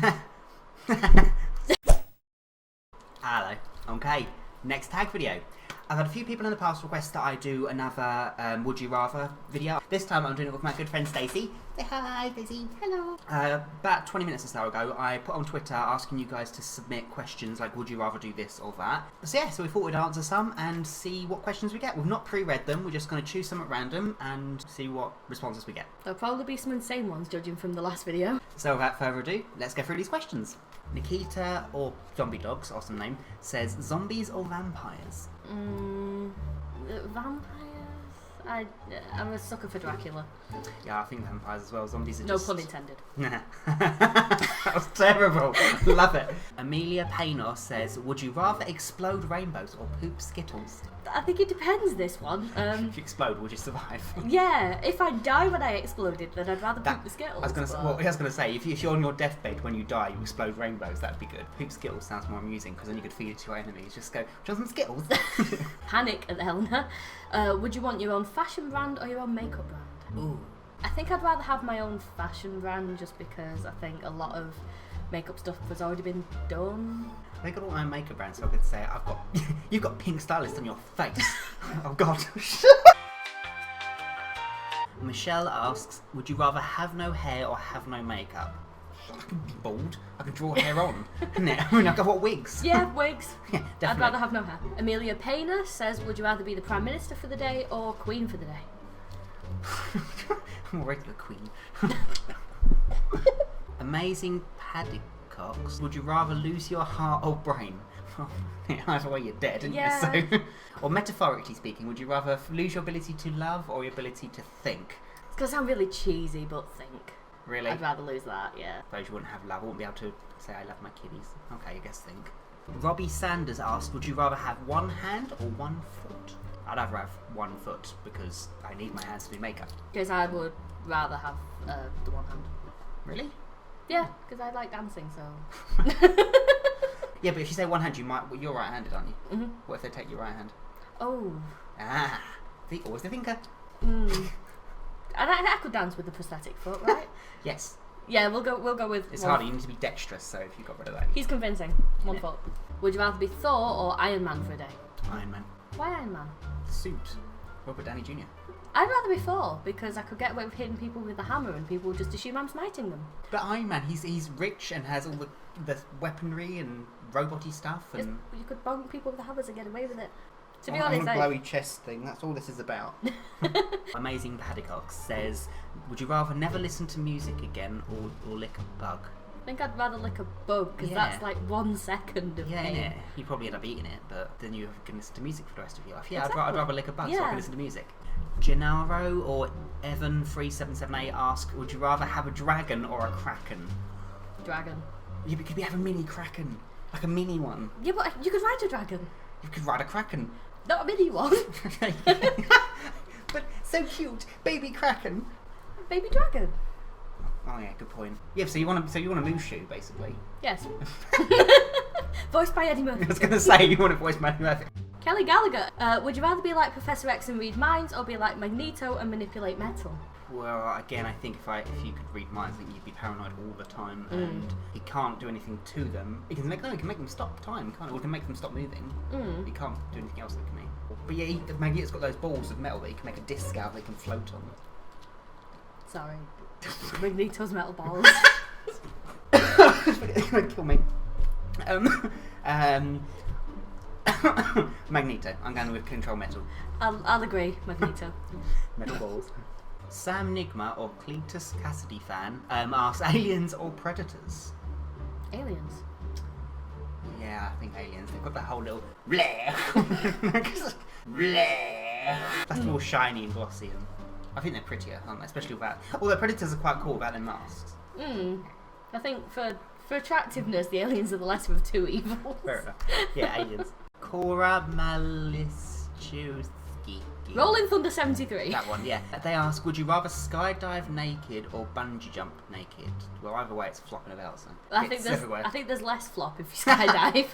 Hello. Okay, next tag video. I've had a few people in the past request that I do another Would You Rather video. This time I'm doing it with my good friend Stacey. Say hi, Stacey. Hello. About 20 minutes or so ago, I put on Twitter asking you guys to submit questions like, would you rather do this or that? So yeah, so we thought we'd answer some and see what questions we get. We've not pre-read them, we're just going to choose some at random and see what responses we get. There'll probably be some insane ones judging from the last video. So without further ado, let's go through these questions. Nikita, or Zombie Dogs, awesome name, says zombies or vampires? Vampires? I'm a sucker for Dracula. Yeah, I think vampires as well. Zombies are No just... pun intended. That was terrible. Love it. Amelia Paynor says, would you rather explode rainbows or poop Skittles? I think it depends, this one. If you explode, would you survive? Yeah, if I die when I exploded, then I'd rather poop the Skittles. I was going to say, if you're on your deathbed when you die, you explode rainbows, that'd be good. Poop Skittles sounds more amusing, because then you could feed it to your enemies. Just go, do you want some Skittles? Panic at Eleanor. Would you want your own fashion brand or your own makeup brand? Ooh. I think I'd rather have my own fashion brand, just because I think a lot of makeup stuff has already been done. I got all my makeup brand, so I could say, you've got Pinkstylist on your face. Oh God. Michelle asks, would you rather have no hair or have no makeup? I can be bald. I can draw hair on. Isn't it? I mean, I've got wigs. Yeah, wigs. Yeah, definitely. I'd rather have no hair. Amelia Paynor says, would you rather be the Prime Minister for the day or Queen for the day? I'm a regular queen. Amazing Paddycocks. Would you rather lose your heart or brain? Either way you're dead, isn't Yeah. you? So, or metaphorically speaking, would you rather lose your ability to love or your ability to think? It's going to sound really cheesy, but think. Really? I'd rather lose that, yeah. I suppose you wouldn't have love. I wouldn't be able to say I love my kitties. Okay, I guess think. Robbie Sanders asked, would you rather have one hand or one foot? I'd rather have one foot because I need my hands to do makeup. Because I would rather have the one hand. Really? Yeah, because I like dancing, so... Yeah, but if you say one hand, you're right-handed, aren't you? Mm-hmm. What if they take your right hand? Oh. Ah, always the thinker. I could dance with the prosthetic foot, right? Yes. Yeah, we'll go with... It's harder, you need to be dexterous, so if you got rid of that... He's convincing. One foot. Would you rather be Thor or Iron Man for a day? Iron Man. Why Iron Man? Suit. Robert Downey Jr. I'd rather be Thor, because I could get away with hitting people with a hammer and people would just assume I'm smiting them. But Iron Man, he's rich and has all the weaponry and robot-y stuff. And You could bonk people with the hammers and get away with it. To be I honest, want a glowy chest thing, that's all this is about. Amazing Paddycock says, would you rather never listen to music again or lick a bug? I think I'd rather lick a bug, because that's like 1 second of pain. Yeah. You probably end up eating it, but then you can listen to music for the rest of your life. Yeah, Exactly. I'd rather lick a bug so I can listen to music. Gennaro or Evan3778 ask, would you rather have a dragon or a kraken? Dragon. You could have a mini kraken, like a mini one. Yeah, but you could ride a dragon. You could ride a kraken. Not a mini one. But so cute, baby kraken. Baby dragon. Oh yeah, good point. Yeah, so you want a Mushu, basically. Yes. Voiced by Eddie Murphy. I was gonna say you want a voice man Murphy. Kelly Gallagher. Would you rather be like Professor X and read minds, or be like Magneto and manipulate metal? Well, again, I think if you could read minds, I think you'd be paranoid all the time, and he can't do anything to them. He can make them stop time, can't he? Or he can make them stop moving. He can't do anything else that can make. But yeah, Magneto's got those balls of metal that he can make a disc out that he can float on. Sorry. Magneto's metal balls. They're gonna kill me. Magneto. I'm going with control metal. I'll agree, Magneto. Metal balls. Sam Nigma or Cletus Cassidy fan asks, aliens or predators? Aliens. Yeah, I think aliens. They've got that whole little bleh. Bleh. That's more shiny and glossy, and I think they're prettier, aren't they? Especially without. Although predators are quite cool without their masks. I think for attractiveness, the aliens are the lesser of two evils. Fair enough. Yeah, aliens. Cora Maliszewski. Rolling Thunder 73. That one, yeah. They ask, would you rather skydive naked or bungee jump naked? Well, either way, it's flopping about, so I think there's less flop if you skydive.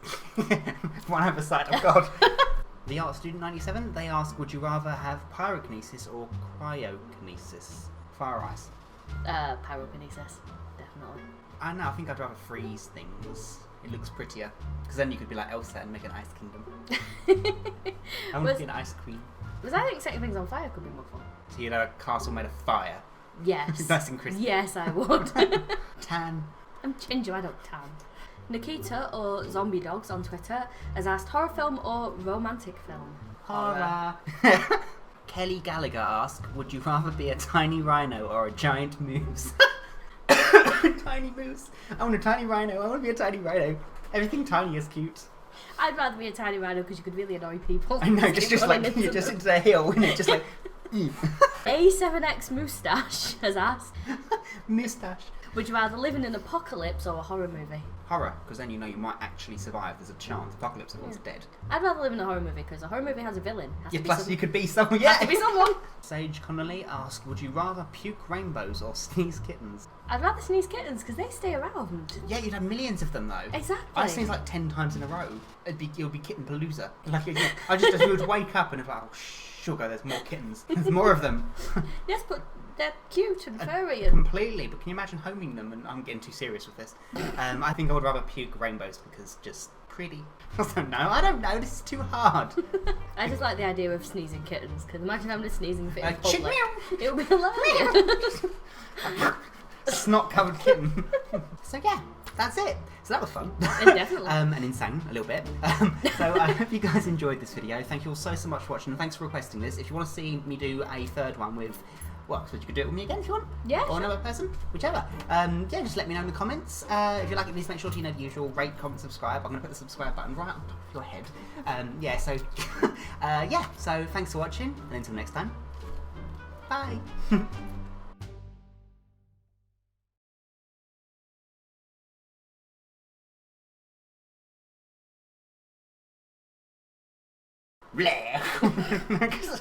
One oversight, oh god. The Art Student 97, they ask, would you rather have pyrokinesis or cryokinesis? Fire ice. Pyrokinesis, definitely. I know, I think I'd rather freeze things. It looks prettier. Because then you could be like Elsa and make an ice kingdom. I want to be an ice queen. Because I think setting things on fire could be more fun. So you'd have a castle made of fire. Yes. Nice and crispy. Yes, I would. Tan. I'm ginger, I don't tan. Nikita, or Zombie Dogs on Twitter, has asked horror film or romantic film? Horror. Kelly Gallagher asks, would you rather be a tiny rhino or a giant moose? Tiny moose. I want a tiny rhino. I want to be a tiny rhino. Everything tiny is cute. I'd rather be a tiny rhino because you could really annoy people. I know, just like you're just into the hill, isn't it? Just like A7X Moustache has asked, moustache. would you rather live in an apocalypse or a horror movie? Horror, because then you know you might actually survive. There's a chance. Apocalypse, everyone's dead. I'd rather live in a horror movie because a horror movie has a villain. Yeah, plus you could be someone. Yeah, Has to be someone. Sage Connolly asks, would you rather puke rainbows or sneeze kittens? I'd rather sneeze kittens because they stay around. Yeah, you'd have millions of them though. Exactly. I sneeze like 10 times in a row. It would be kitten palooza. Like I just would wake up and it's like, oh sugar, there's more kittens. There's more of them. Yes, but they're cute and furry and... Completely, but can you imagine homing them? And I'm getting too serious with this. I think I would rather puke rainbows because just pretty. I don't know. This is too hard. I just like the idea of sneezing kittens because imagine having a sneezing fit in Chick public. meow. It would be hilarious. Snot covered kitten. So yeah, that's it. So that was fun. Definitely. And insane a little bit. So I hope you guys enjoyed this video. Thank you all so much for watching, and thanks for requesting this. If you want to see me do a third one with, well, so you could do it with me again if you want. Yeah. Or another person, whichever. Yeah, just let me know in the comments. If you like it, please make sure to, you know, the usual rate, comment, subscribe. I'm going to put the subscribe button right on top of your head. Yeah, so yeah. So thanks for watching, and until next time, bye. Bleh.